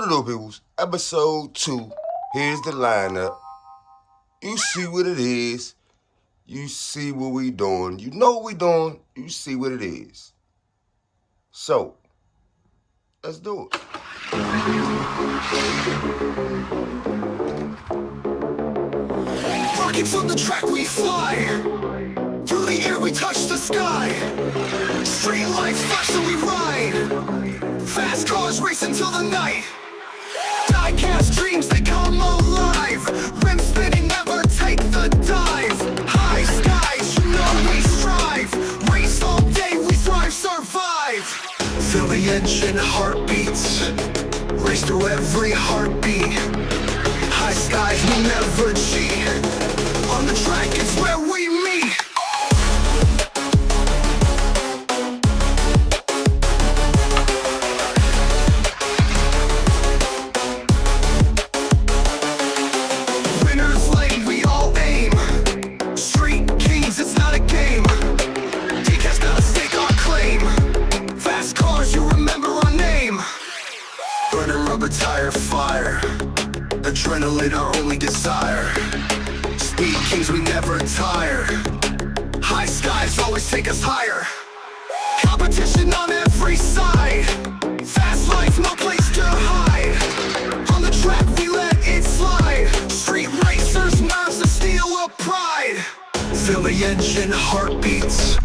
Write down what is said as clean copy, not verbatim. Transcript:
What it do, peoples? Episode 2. Here's the lineup. You see what it is. You see what we doing. You know what we doing. You see what it is. So, let's do it. Rockets from the track we fly. Through the air we touch the sky. Street lights flash and we ride. Fast cars race until the night. Die-cast dreams, they come alive. Rim spinning, never take the dive. High skies, you know we strive. Race all day, we thrive, survive. Feel the engine heartbeats. Race through every heartbeat. High skies, we never cheat. On the track, it's where we meet. Winners lane, we all aim. Street kings, it's not a game. DK's gotta stake our claim. Fast cars, you remember our name. Burning rubber tire fire. Adrenaline, our only desire. Speed kings, we never tire. High skies always take us higher. Competition on every side. Fast life, no place to hide. On the track, we let it slide. Street racers, nerves of steel of pride. Feel the engine heartbeats.